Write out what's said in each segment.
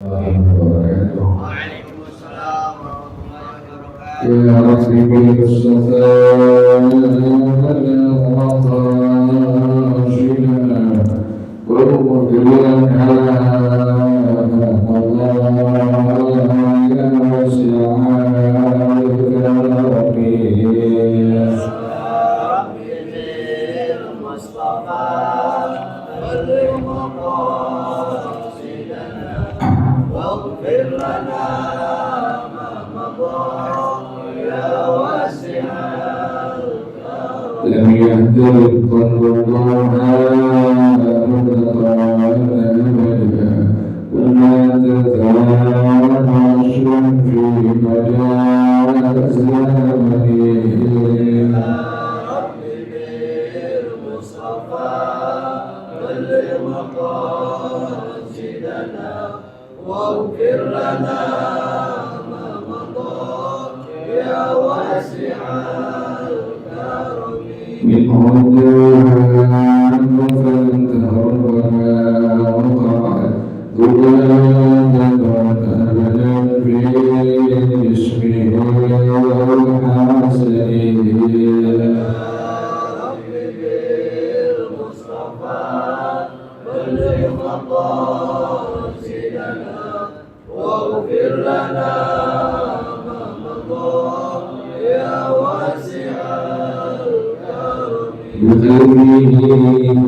Waalaikumsalam warahmatullahi wabarakatuh. Ya Rabbi bil Mustafa Rashidina wa mudhiran ala ya wasi'al karim Rabbi bil Mustafa balligh maqasidana waghfir lana ma madha ya wasi'al karim. لم يهدر الظن الله متطاولا وما تتعاش في مجال الزمن Rabbi bil Mustafa balligh maqasidana waghfir lana ma madha ya wasi'al karim. من عدوان فانتهرنا وقعت ضلالة أبدا في اسمه الحسن Rabbi bil Mustafa balligh maqasidana waghfir lana ma madha ya wasi'al karim. بقلبه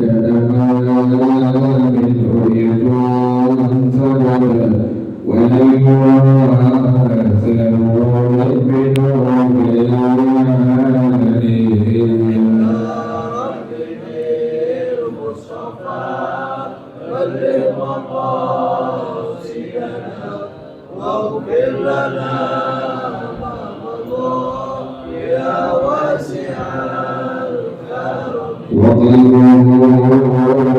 كأمان يريد أن تغلى ولا يواثر بنور Rabbi bil Mustafa balligh maqasidana waghfir lana ma madha ya wasi'al karim. وقلبه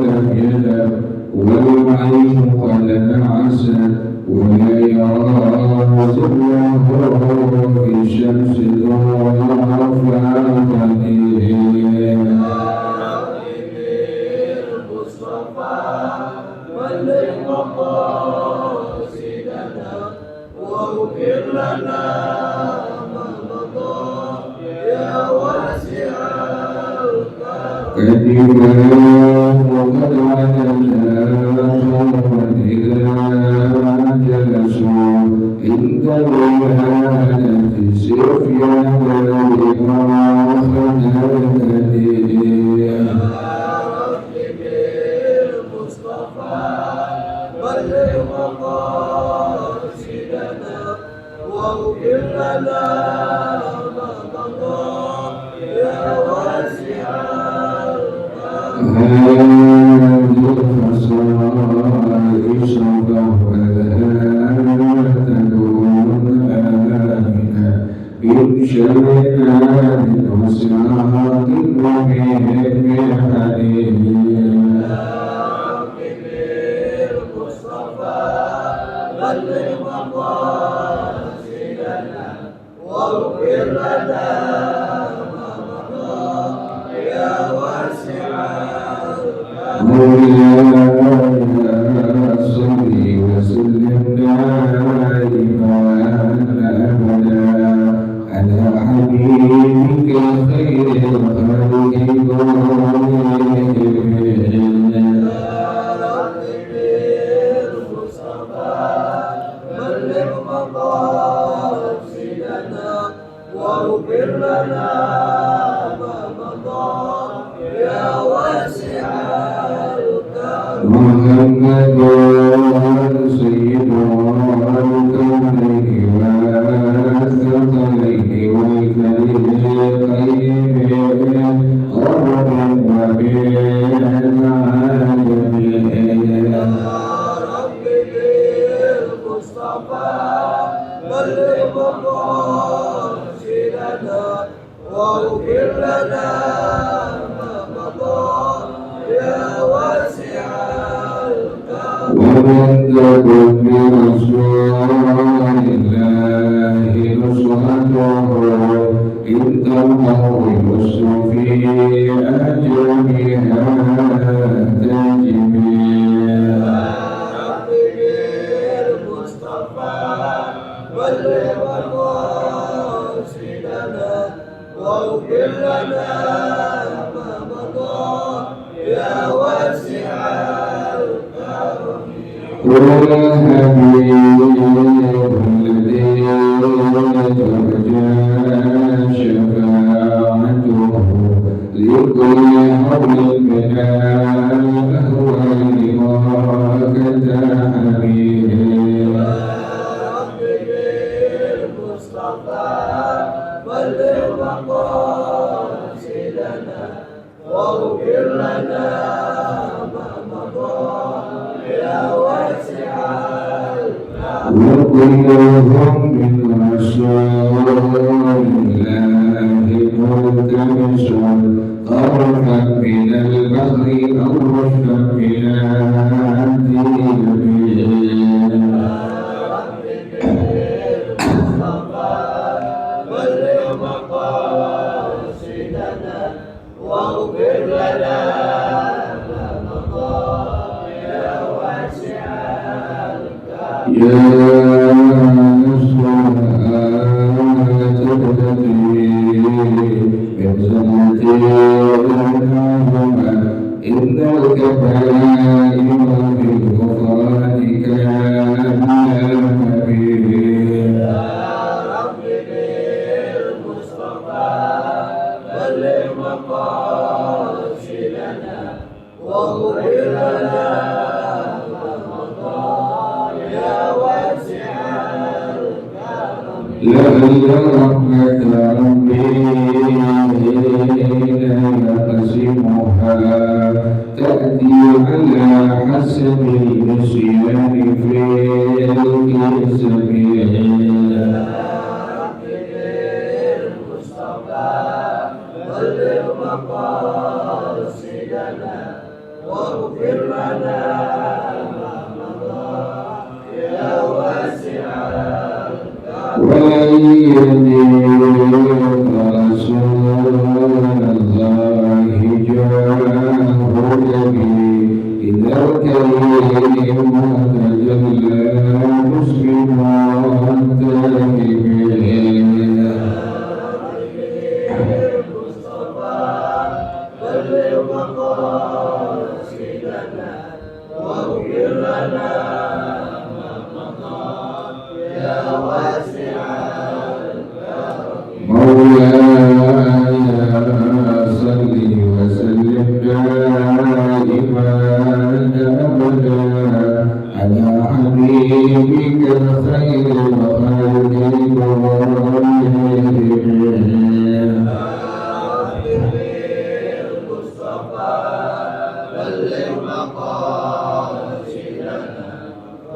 لم يلم والعين قد نعست ولا يرى سره في شمس الرفاقة Rabbi bil Mustafa balligh maqasidana waghfir lana ma madha ya wasi'al karim. كذبا وقد عدنا إذا جلسوا عند الوهانة سفيان Rabbi bil Mustafa balligh maqasidana waghfir lana ma madha ya wasi'al karim. هذه الخصائص فهداها تكون آمنا من شر نار وسعاد ومن حديد Rabbi bil Mustafa balligh maqasidana waghfir lana ma madha ya wasi'al karim. مولانا صل وسلم دائما أبدا على حبيبك خير الخلق Rabbi bil Mustafa balligh maqasidana waghfir lana ma madha ya wasi'al karim. محمد سيد الكونين والثقلين والفريقين رب وبالعالمين Rabbi bil Mustafa balligh maqasidana waghfir lana ma madha ya wasi'al karim. ومن تكن برسول الله نصرته إن تنظر في أجرها تجميل والحبيب الذي ترجى شفاعته لكل حول من الأهوال وراك حبيب المصطفى بلغ مقاصدنا واغفر لنا ما مضى يا واسع وكلهم من رسول الله ملتمس طرفا من البحر أو رشفا من الدين واغفر لنا ما مضى يا واسع الكرم يا نصرها تقتدي بزمتي ونعمها إن الكبائر بالغفران كان نبيا يا رب بالمصطفى بلغ مقاصدنا واغفر لنا ما مضى يا واسع الكرم لعل رحمة ربي لا يقسمها تأتي على حسب النسيان في السبيل المصطفى بلغ مقاصدنا واغفر لنا ما مضى يا واسع ولن يدين رسول الله جاهه إذا الكريم تجلى مسلما تائبين المصطفى بلغ مقاصدنا واغفر لنا ما مضى يا واسع مولاي صل وسلم دائما أبدا على حبيبك الخير وخير المصطفى بلغ مقاصدنا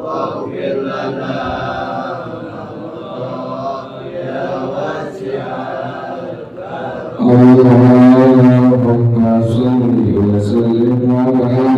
واغفر لنا يا واسع اللهم صل وسلم وبارك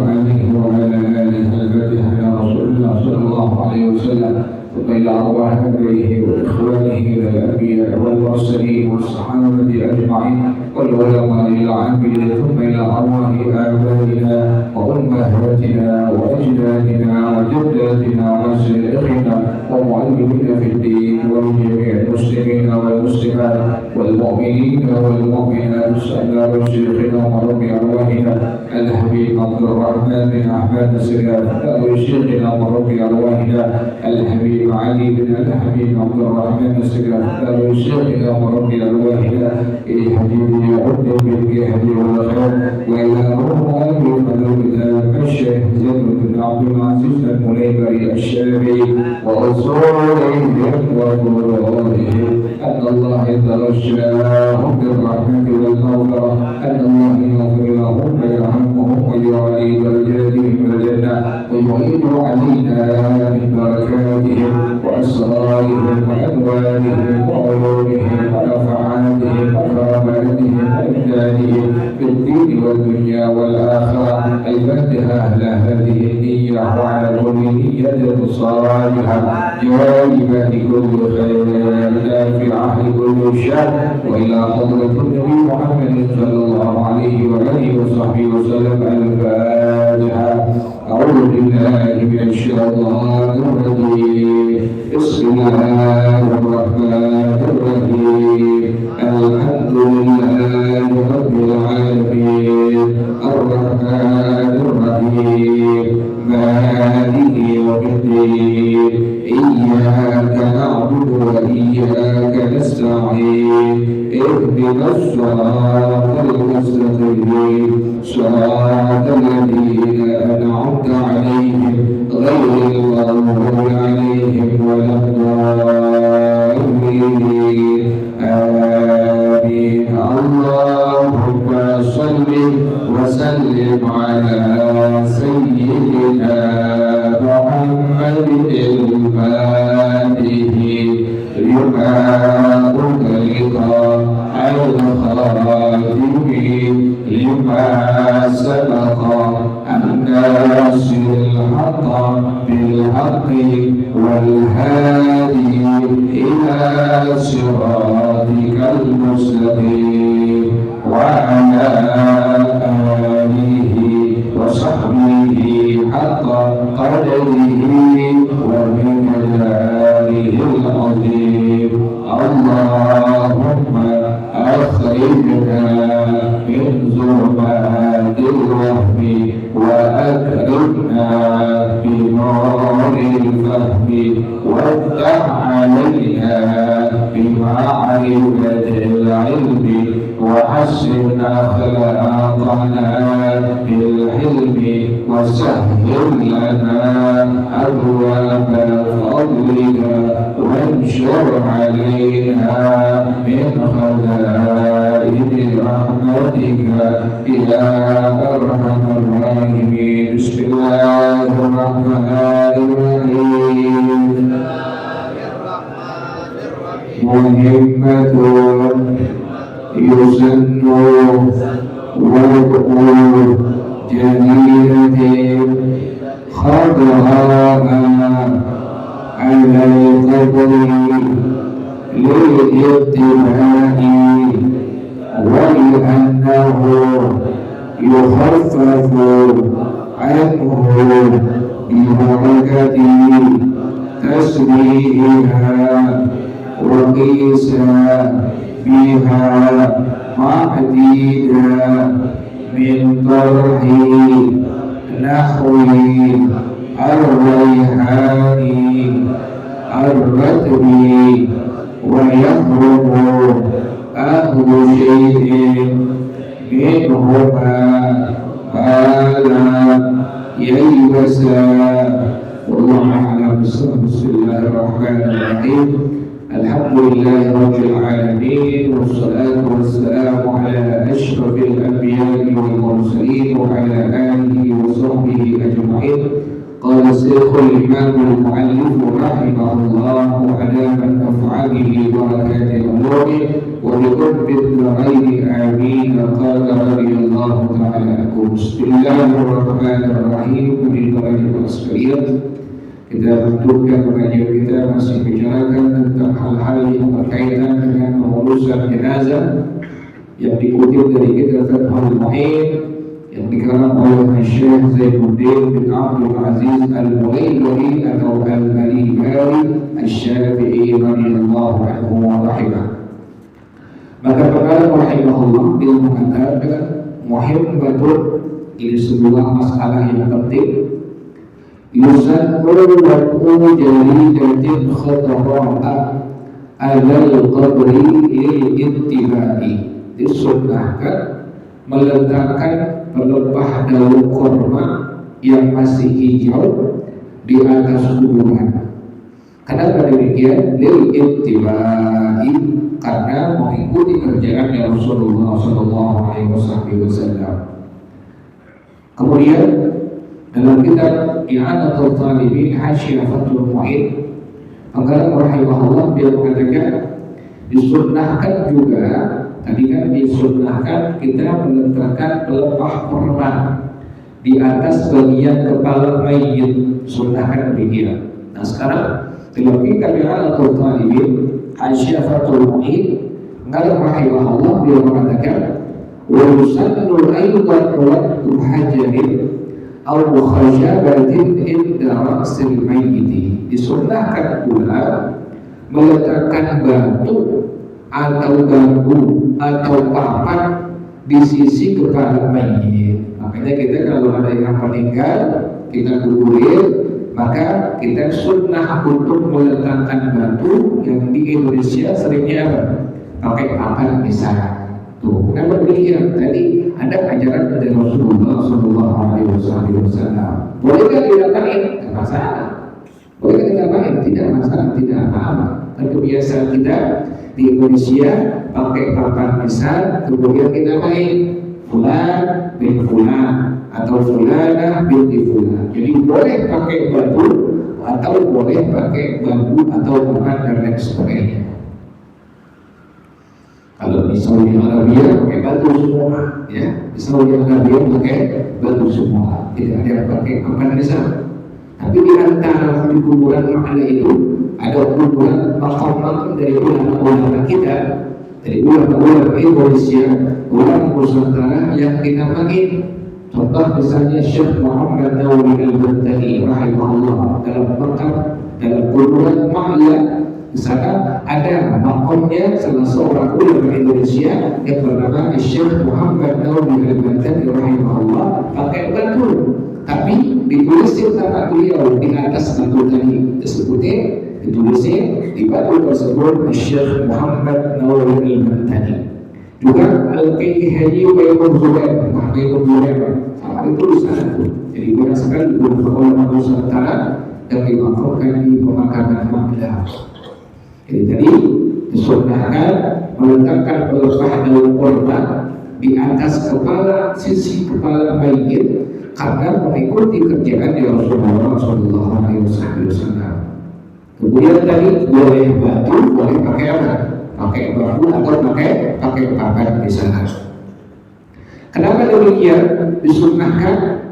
عليه وعلى آله الفاتحة يا رسول الله صلى الله عليه وسلم ثم إلى أرواح أبيه وإخوانه إلى الأنبياء والمرسلين والصحابة أجمعين والعلماء العاملين ثم إلى أرواح آبائنا وأمهاتنا وأجدادنا وجداتنا ومشايخنا ومعلمينا في الدين ولجميع المسلمين والمسلمات والمؤمنين والمؤمنات سألنا وشيخنا ورب أرواحنا الحبيب عبد الرحمن بن أحمد السلام وشيخنا ورب أرواحنا الحبيب علي بن الحبيب عبد الرحمن السلام وشيخنا ورب أرواحنا الحبيب يعد بالجهد والخير وإلى روح فضلنا الشيخ زيد بن عبد العزيز المليبري الشافعي وأصولهم وفروعهم أن الله يتغشاهم بالرحمة والمغفرة أن الله يغفر لهم ويرحمهم ويعلي درجاتهم في الجنة ويعيد علينا من بركاتهم وأسرارهم وأنوارهم وعلومهم ونفعاتهم وكراماتهم وإمدادهم في الدين والدنيا والآخرة الفاتحة على هذه النية وعلى كل نية صالحة جالبة كل خير نافعة لكل شر وإلى حضرة النبي محمد صلى الله عليه وآله وصحبه وسلم الفاتحة. أعوذ بالله من الشيطان الرجيم بسم الله الرحمن الرحيم الحمد لله رب العالمين الرحمن الرحيم مالك الدين إياك نعبد وإياك نستعين اهدنا الصراط المستقيم صراط الذين أنعمت عليهم غير المغضوب عليهم ولا الضالين آمين اللهم صل وسلم على سيدنا محمد الفاتح لما أغلق الخاتم لما سبق الناصر الحق بالحق والهادي إلى صراطك المستقيم وعلى آله وصحبه حق قدره ومقداره العظيم اللهم أخرجنا من ظلمات الوهم وأكرمنا بنور الفهم وافتح علينا بمعرفة العلم وحسن أخلاقنا بالحلم وسهل لنا أبواب فضلك وانشر علينا من خزائن رحمتك يا أرحم الراحمين بسم الله الرحمن الرحيم مهمة يسن وضع جديدة خضراء على القبر للاتباع ولأنه يخفف عنه ببركة تسبيحها وقيس بها معديدا من طرح نحو الريحان الرتب ويخرج أهل شيء منهما قال ييبسا والله أعلم. بسم الله الرحمن الرحيم الحمد لله رب العالمين والصلاة والسلام على أشرف الأنبياء والمرسلين وعلى آله وصحبه أجمعين. قال الشيخ الإمام المؤلف رحمه الله على من أفعله بركات علومه وبقرب الدارين آمين. قال رضي الله تعالى عنه. بسم الله الرحمن الرحيم. Bismillahirrahmanirrahim. Kita lanjutkan pengajian kita masih bicarakan tentang hal-hal yang berkaitan dengan pengurusan jenazah yang dikutip dari kitab Fathul Mu'in yang dikarang oleh Syekh Zainuddin bin Abdul Aziz Al-Mulaylari atau Al-Malibari Asy-Syafi'i radhiyallahu anhu wa rahimah. Maka perkara rahimahullah beliau mengatakan muhimmatun, ini sebuah masalah yang penting. Yusannu wad'u jaridatin khadra'a alal qabri lil-ittiba'i. Disunnahkan meletakkan pelepah daun kurma yang masih hijau di atas kuburan. Kenapa demikian? Lil-ittiba'i, karena mengikuti kerjaannya Rasulullah SAW. Kemudian dalam kitab I'anatul Talibin Hasyiah Fathul Mu'in, Pengarang rahimahullah dia mengatakan disunnahkan juga, tadi kan disunnahkan kita meletakkan pelepah kurma di atas bagian kepala mayit, sunnahkan demikian. Nah sekarang dalam kitab I'anatul Talibin Hasyiah Fathul Mu'in, Pengarang rahimahullah dia mengatakan wa yusannu aidan wad'u hajarin aw khashabatin inda ra'sil mayyit. Disunnahkan pula meletakkan batu atau bambu atau papan di sisi kepala mayit. Makanya kita kalau ada yang meninggal kita kuburin, Maka kita sunnah untuk meletakkan batu yang di Indonesia seringnya apa? Pakai papan misalnya. Tuh, kenapa demikian? Tadi ada ajaran dari Rasulullah Sallallahu Alaihi Wasallam. Boleh kan dilakukan? Tidak masalah. Boleh kan dilakukan? Tidak masalah, tidak apa-apa. Dan kebiasaan kita di Indonesia pakai papan misal, kemudian kita main fulan bin fulan atau fulana binti fulan. Jadi boleh pakai batu atau boleh pakai bambu atau papan dan lain sebagainya. Kalau di Saudi Arabia pakai batu semua, ya. Di Saudi Arabia pakai batu semua, tidak ada yang pakai papan misal. Tapi di antara di kuburan makna itu ada kuburan makam dari ulama-ulama kita, dari ulama-ulama Indonesia, ulama Nusantara yang dinamakan. Contoh misalnya Syekh Muhammad Nawawi Al-Bantani rahimahullah dalam makam dalam kuburan Ma'la. Di sana ada makamnya salah seorang ulama Indonesia yang bernama Syekh Muhammad Nawawi Al-Bantani rahimahullah pakai batu, tapi ditulisnya nama beliau di atas batu tadi tersebutnya, ditulisnya di batu tersebut Syekh Muhammad Nawawi Al-Bantani. Juga Al-Qayyim Haji Bayyun Zubair, Bayyun Zubair, sama tulisan itu. Jadi banyak sekali beberapa ulama Nusantara yang dimakamkan di pemakaman Ma'la. Jadi tadi disunnahkan meletakkan pelepah daun kurma di atas kepala, sisi kepala mayit karena mengikuti kerjaan dari Rasulullah Sallallahu Alaihi Wasallam. Kemudian tadi boleh batu, boleh pakai apa? Pakai bambu atau pakai papan misalnya. Kenapa demikian? Disunnahkan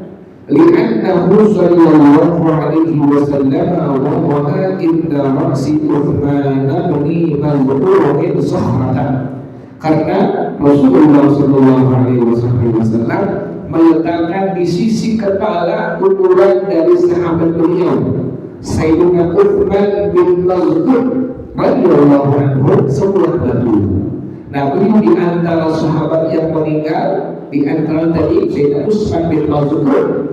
li'annahu sallallahu alaihi wasallam wa inda ra'si Uthman bin Maz'un sahratan. Karena Rasulullah sallallahu alaihi wasallam meletakkan di sisi kepala kuburan dari sahabat beliau Sayyidina Uthman bin Maz'un radhiyallahu anhu sebuah batu. Nabi di antara sahabat yang meninggal, di antara tadi Sayyidina Utsman bin Maz'un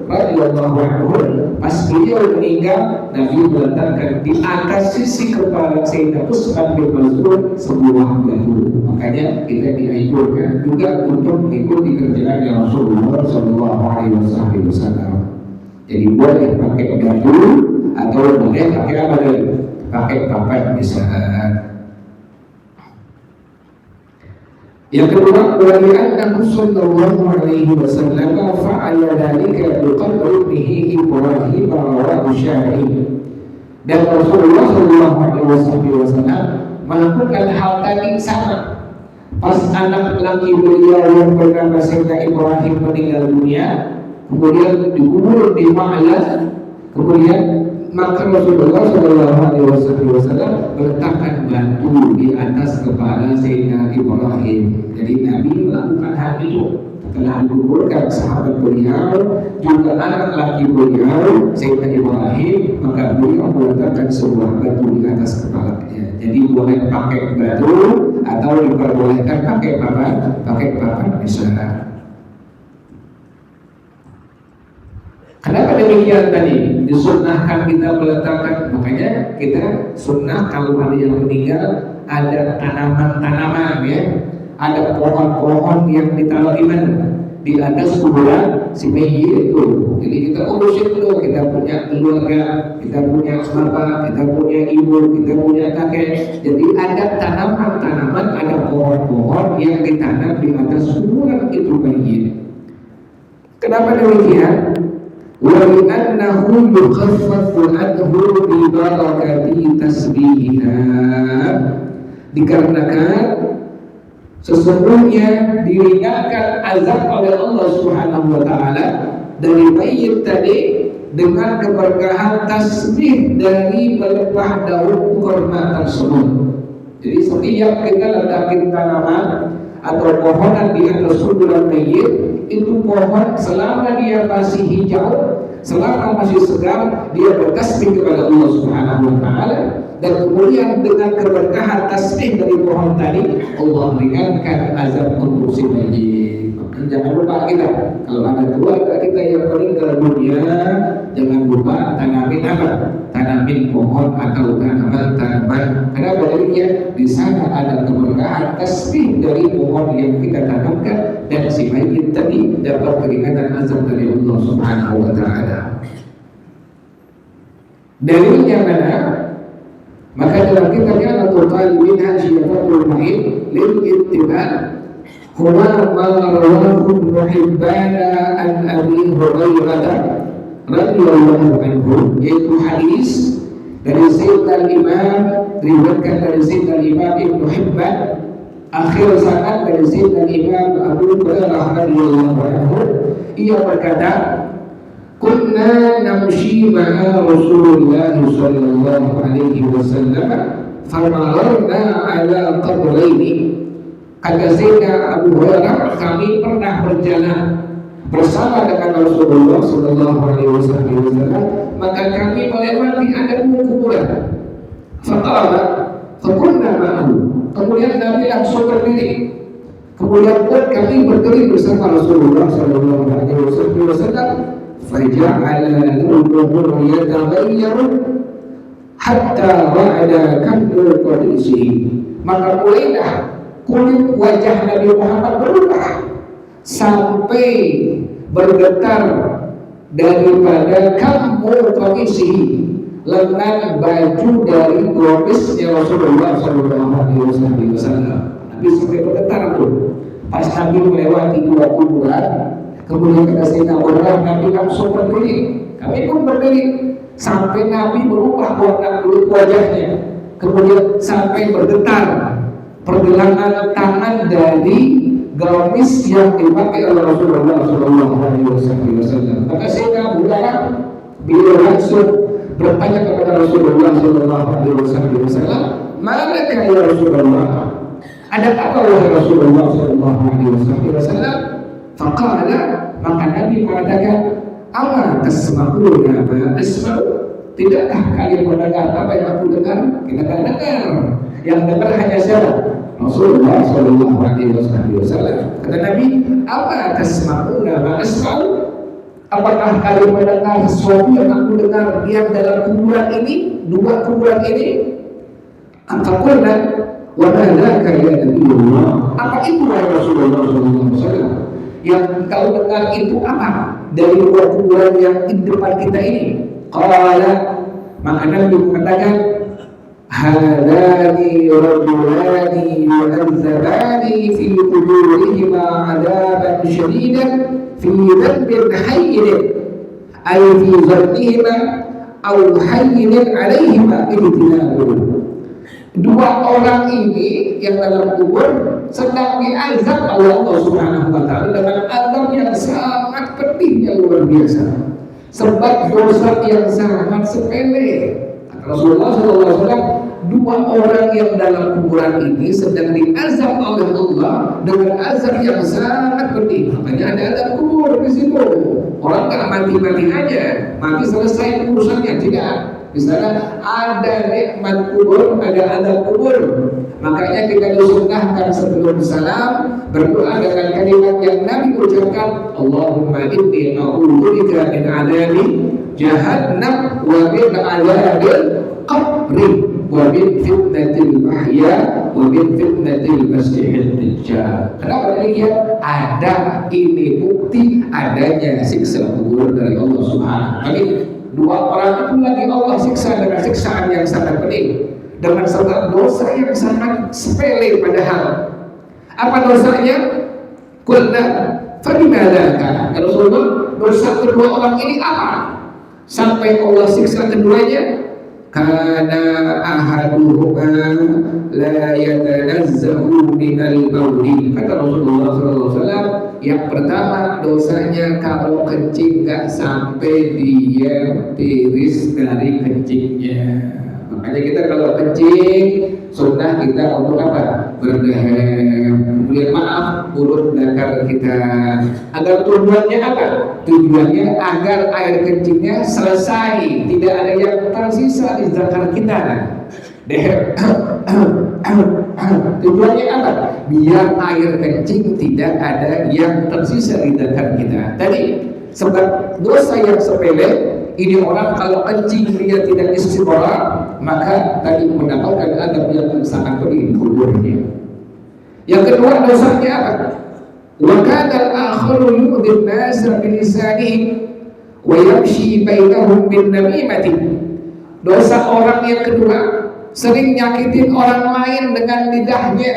radhiyallahu anhu, pas beliau meninggal, Nabi meletakkan di atas sisi kepala Sayyidina Utsman bin Maz'un sebuah batu. Makanya kita dianjurkan juga untuk mengikuti kerjaan Rasulullah Sallallahu Alaihi Wasallam. Jadi boleh pakai batu atau boleh pakai apa lagi? Pakai papan misalnya. Yang kedua, wali'annahu sallallahu alaihi wasallam fa'ala dhalika biqadrihi Ibrahim rawahu Syafi'i. Dan Rasulullah sallallahu alaihi wasallam melakukan hal tadi sama. Pas anak laki beliau yang bernama Sayyidina Ibrahim meninggal dunia, kemudian dikubur di Ma'la, kemudian maka Rasulullah SAW meletakkan batu di atas kepala Sayyidina Ibrahim. Jadi Nabi melakukan hal itu setelah dikuburkan sahabat beliau, juga anak laki beliau Sayyidina Ibrahim, maka beliau meletakkan sebuah batu di atas kepalanya. Jadi boleh pakai batu atau diperbolehkan pakai papan misalnya. Kenapa demikian tadi? Disunnahkan kita meletakkan, makanya kita sunnah kalau ada yang meninggal ada tanaman-tanaman ya, ada pohon-pohon yang ditaruh di mana? Di atas kuburan si mayit itu. Jadi kita urusin dulu, kita punya keluarga, kita punya bapak, kita punya ibu, kita punya kakek. Jadi ada tanaman-tanaman, ada pohon-pohon yang ditanam di atas kuburan itu mayit. Kenapa demikian? وَلِأَنَّهُ يُخَفَّفُ عَنْهُ بِبَرَكَةِ تَسْبِيحِهَا. Dikarenakan sesungguhnya diringankan azab oleh Allah Subhanahu wa taala dari mayit tadi dengan keberkahan tasbih dari pelepah daun kurma tersebut. Jadi setiap kita letakin tanaman atau pohonan di atas kuburan mayit, itu pohon selama dia masih hijau, selama masih segar, dia bertasbih kepada Allah Subhanahu wa taala, dan kemudian dengan keberkahan tasbih dari pohon tadi, Allah ringankan azab untuk si mayit. Makanya Jangan lupa kita, kalau ada keluarga kita yang meninggal dunia, jangan lupa tanamin apa? Tanamin pohon atau tanaman-tanaman. Kenapa? Demikian di sana ada keberkahan tasbih dari pohon yang kita tanamkan, dan si mayit tadi dapat peringatan azab dari Allah Subhanahu wa Ta'ala. Dalilnya mana? Maka dalam kitabnya Al-Talibin Hajiyatul Mu'in lil Ittiba huwa ma rawahu Ibnu Hibban an Abi Hurairah radhiyallahu anhu, yaitu hadis dari Sayyidina Imam, diriwayatkan dari Sayyidina Imam Ibnu Hibban, akhir sanad dari Sayyidina Imam Abu Hurairah radhiyallahu anhu, ia berkata, kunna namshi ma'a Rasulullah sallallahu alaihi wasallam famararna ala qabraini. Kata Sayyidina Abu Hurairah, kami pernah berjalan bersama dengan Rasulullah sallallahu alaihi wasallam, maka kami melewati ada dua kuburan. Faqala fakunna ma'ahu. Kemudian Nabi langsung berdiri. Kemudian pun kami berdiri bersama Rasulullah sallallahu alaihi wasallam. فجعل لونه يتغير حتى بعد كف قدسه. Maka mulailah kulit wajah Nabi Muhammad berubah sampai bergetar daripada kamu komisi lengan baju dari gamisnya Rasulullah SAW. Nabi sampai bergetar tuh pas Nabi melewati dua kuburan. Kemudian kata Sayyidina Umar, Nabi langsung berdiri. Kami pun berdiri sampai Nabi berubah warna kulit wajahnya. Kemudian sampai bergetar pergelangan tangan dari gamis yang dipakai oleh Rasulullah SAW. Maka Sayyidina Abu Bakar beliau langsung bertanya kepada Rasulullah SAW, "Manakah ya Rasulullah? Ada apa wahai Rasulullah SAW?" Faqala, maka Nabi mengatakan, "Ama tasma'una ma asma'u?" Tidakkah kalian mendengar apa yang aku dengar? Kita tak dengar. Yang dengar hanya siapa? Rasulullah sallallahu alaihi wasallam. Kata Nabi, "Apa tasma'una ma asma'u?" Apakah kalian mendengar sesuatu yang aku dengar yang dalam kuburan ini, dua kuburan ini? Faqulna, "Wa ma dzaka ya Nabiullah?" Apa itu wahai Rasulullah sallallahu alaihi wasallam? Yang kau dengar itu apa dari dua kuburan yang di depan kita ini? Qala, maka Nabi mengatakan, hadani rajulani yu'adzabani fi quburihima 'adaban syadidan fi dhanbin hayyin ay fi dhanbihima aw hayyin 'alaihima ibtila'un. Dua orang ini yang dalam kubur sedang diazab oleh Allah Subhanahu wa Ta'ala dengan azab yang sangat pedih yang luar biasa, sebab dosa yang sangat sepele. Rasulullah SAW, dua orang yang dalam kuburan ini sedang diazab oleh Allah dengan azab yang sangat pedih. Makanya ada azab kubur di situ. Orang nggak mati-mati aja, mati selesai urusannya, tidak. Misalnya ada nikmat kubur, ada azab kubur. Makanya kita disunnahkan sebelum salam berdoa dengan kalimat yang Nabi ucapkan, Allahumma inni a'udzubika min adzabi jahannam wa min adzabil qabri wa min fitnatil mahya wa min fitnatil masiihid dajjal. Kenapa demikian? Ada ini bukti adanya siksa kubur dari Allah Subhanahu wa Ta'ala. Dua orang itu lagi Allah siksa dengan siksaan yang sangat pedih, dengan sebab dosa yang sangat sepele padahal. Apa dosanya? Qulna fabimadzaka? Rasulullah, dosa kedua orang ini apa? Sampai Allah siksa keduanya. Kana ahaduhuma la yatanazzahu minal bauli. Kata Rasulullah SAW, yang pertama dosanya kalau kencing gak sampai dia tiris dari kencingnya. Makanya kita kalau kencing sunnah kita untuk apa? Berdehem. Kemudian maaf urut zakar kita. Agar tujuannya apa? Tujuannya agar air kencingnya selesai, tidak ada yang tersisa di zakar kita. Deher. Tujuannya apa? Biar air kencing tidak ada yang tersisa di dada kita. Tadi sebab dosa yang sepele, ini orang kalau kencing dia tidak istighfar, maka tadi mendapatkan adab yang sangat pedih di kuburnya. Yang kedua dosanya apa? Wa kana al-akharu yu'dhi an-nasa bi lisanihi wa yamshi bainahum bin namimati. Dosa orang yang kedua, sering nyakitin orang lain dengan lidahnya.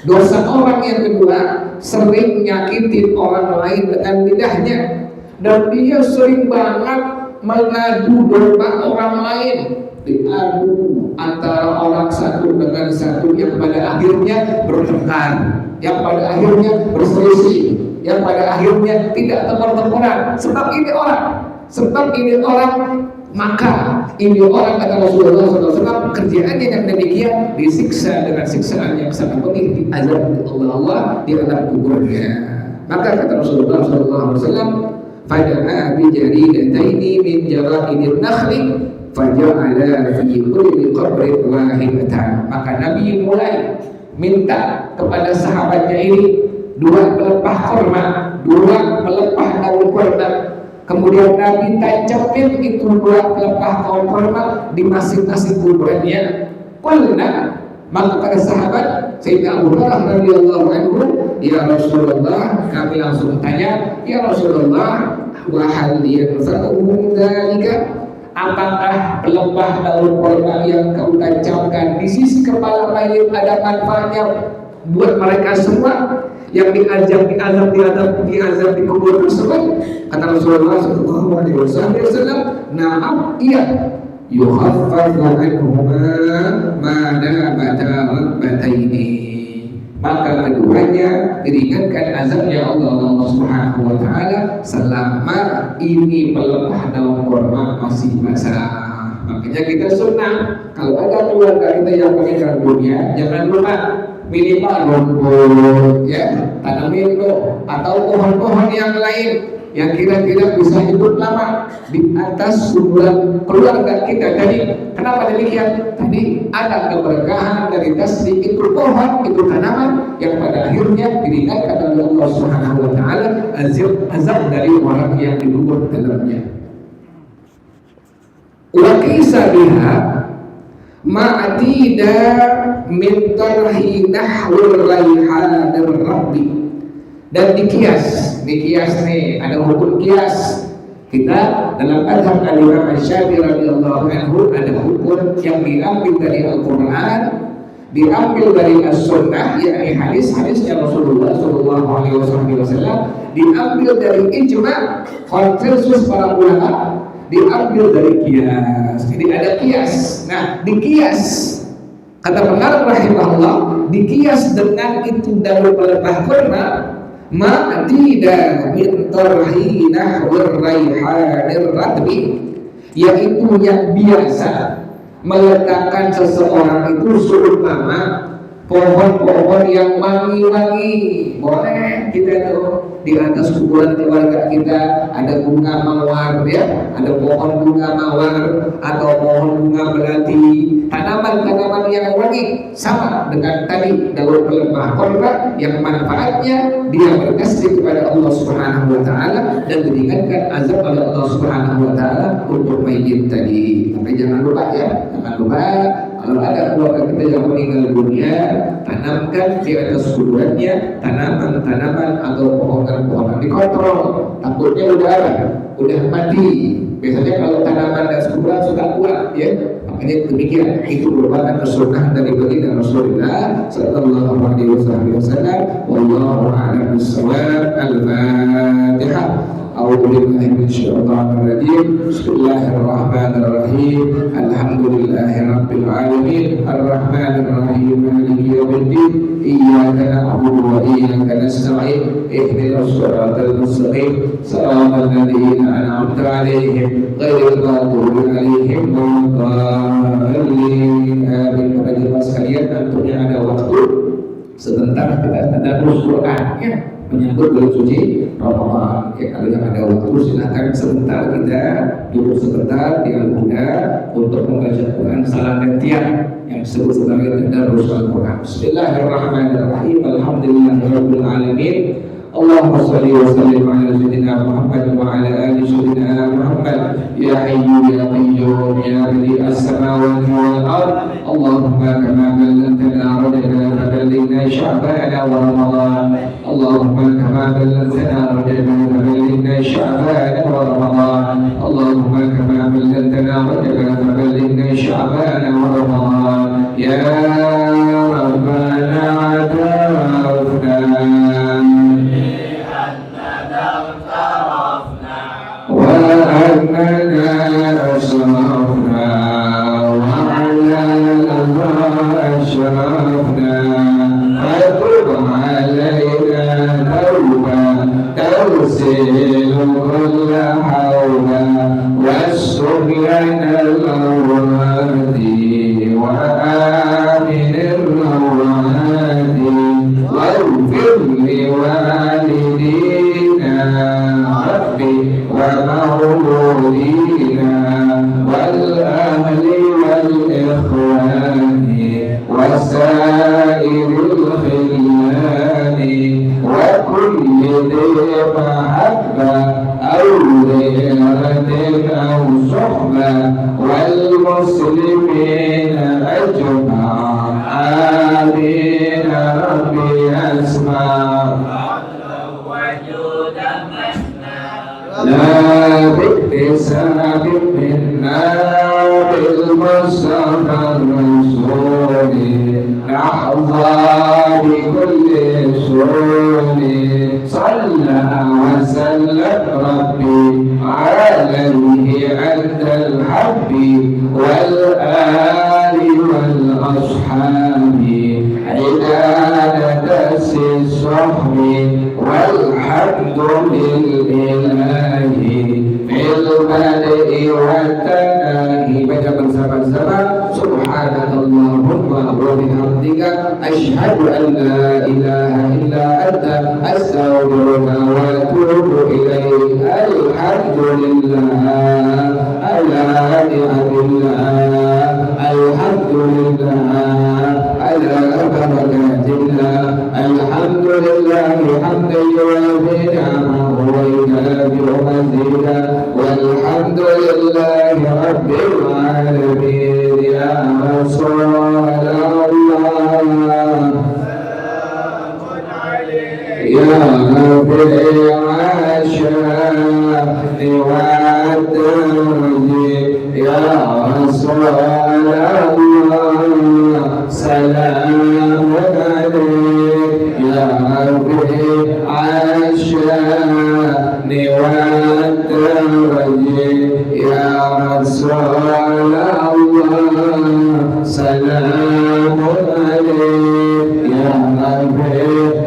Dosa orang yang kedua, sering nyakitin orang lain dengan lidahnya. Dan dia sering banget mengadu domba orang lain, diadu antara orang satu dengan satu yang pada akhirnya bertengkar, yang pada akhirnya berselisih, yang pada akhirnya tidak tempur-tempuran. Sebab ini orang, maka ini orang kata Rasulullah SAW, kerjaannya yang demikian disiksa dengan siksaan yang sangat pedih, diazab oleh Allah di alam kuburnya. Maka kata Rasulullah SAW, fada'a bi jaridataini min jara'idin nakhli faja'ala fi kulli qabrin wahidatan. Maka Nabi mulai minta kepada sahabatnya ini dua pelepah kurma, dua pelepah daun kurma. Kemudian Nabi tancapin itu dua pelepah daun kurma di masing-masing kuburannya. Qulna, maka kata sahabat Sayyidina Abu Hurairah radhiyallahu anhu, ya Rasulullah, kami langsung tanya, ya Rasulullah, wa hal yanfa'uhum dzalika? Apakah pelepah daun kurma yang kau tancapkan di sisi kepala mayit ada manfaatnya buat mereka semua yang diazab di kubur tersebut? Kata Rasulullah SAW, na'am, iya, yukhaffafu anhuma ma damata rabbataini. Maka keduanya diringankan azabnya Allah Subhanahu wa taala selama ini pelepah daun kurma masih basah. Makanya kita sunnah kalau ada keluarga kita yang meninggal dunia, jangan lupa minimal rumput, ya, tanamin loh, atau pohon-pohon yang lain yang kira-kira bisa hidup lama di atas kuburan keluarga kita. Tadi kenapa demikian? Tadi ada keberkahan dari tasdik itu pohon, itu tanaman yang pada akhirnya diringankan oleh Allah Subhanahu wa taala azab dari orang yang dikubur dalamnya. Wa qisa biha ma'atida min tarhi nahwur raihanir rabbi. Dan dikias nih, ada hukum kias. Kita dalam mazhab Imam Syafi'i radhiyallahu anhu ada hukum yang diambil dari Al-Quran, diambil dari As-Sunnah, yakni hadis-hadisnya Rasulullah SAW, diambil dari ijma' konsensus para ulama, diambil dari kias. Jadi ada kias. Nah, dikias, kata pengarang rahimahullah, dikias dengan itu daun pelepah kurma, ma'tida min tarhi nahwir raihanir radbi, yaitu yang biasa meletakkan seseorang itu seumpama pohon-pohon yang wangi-wangi. Boleh kita tuh di atas kuburan keluarga kita ada bunga mawar, ya, ada pohon bunga mawar atau pohon bunga melati, tanaman-tanaman yang wangi, sama dengan tadi daun pelepah kurma yang manfaatnya dia berkasih kepada Allah Subhanahu wa taala dan diringankan azab oleh Allah Subhanahu wa taala untuk mayit tadi. Tapi jangan lupa, ya, jangan lupa kalau ada keluarga kita yang meninggal dunia, tanamkan di atas kuburannya tanaman-tanaman atau pohon-pohonan, dikontrol, takutnya udah mati. Biasanya kalau tanaman dan kuburan sudah kuat, ya, makanya demikian. Itu merupakan sunnah dari baginda Rasulullah sallallahu alaihi wasallam. Wallahu a'lam bissawab. Al-Fatihah. أعوذ بالله من الشيطان الرجيم. بسم الله الرحمن الرحيم. الحمد لله رب العالمين الرحمن الرحيم مالك يوم الدين إياك نعبد وإياك نستعين اهدنا الصراط المستقيم صراط الذين أنعمت عليهم غير المغضوب عليهم ولا الضالين آمين. Para jemaah sekalian, tentunya ada waktu sebentar kita tadarus Quran, ya. menyambut bulan suci Ramadan. Oke, kalau yang ada waktu silakan sebentar kita duduk sebentar di Al-Huda untuk membaca Quran salam gantian yang disebut sebagai tadarus Al-Quran. Bismillahirrahmanirrahim. Alhamdulillahirabbil alamin. Allahumma shalli wa sallim ala sayyidina Muhammad wa ala ali sayyidina Muhammad. Ya hayyu ya qayyum ya badi as-samawati wal ard. Allahumma kama ballantana Rajab faballighna Sya'bana wa Ramadan. Allahumma kama ballantana Rajab faballighna Sya'bana wa Ramadan. Allahumma kama ballantana Rajab faballighna Sya'bana wa Ramadan. Ya Rabbana adafna وأننا أشرفنا وعلى ما أشرفنا فتب علينا توبة تغسل كل حوبة واستر لنا الأوراد وآمن الروعات واغفر لوالدينا ربي ومولودينا والأهل والإخوان وسائر الخلان وكل ذي محبة أو غيرة أو صحبة والمسلمين أجمع آمين ربي أسمع لا باكتساب منا بالمصطفى الرسول نحظى بكل سرور صلى وسلم ربي عليه عند الحب والآل والأصحاب عدالة الصحب والحمد لله في البدء والتناهي. Baca bersama-sama Subhanaka Allahumma wa bihamdika asyhadu an la ilaha illa anta astaghfiruka wa atubu ilaik. Alhamdulillah ala ni'matillah, alhamdulillah ala barakatillah, alhamdulillah hamdan yuwafi ni'amahu wa yukafi mazida, walhamdulillahi rabbil alamin. Ya Rasulullah ya Rabbi asyani wa'adani ya Rasulullah salamun alaik ya Rabbi asyani wa'adani ya Rasulullah salamun alaik ya Rabbi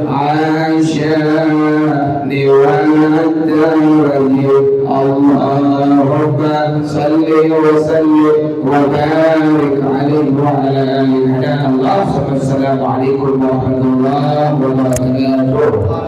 عاشاني وعداني. اللهم صل وسلم وبارك عليه وعلى آله. السلام عليكم ورحمة الله وبركاته.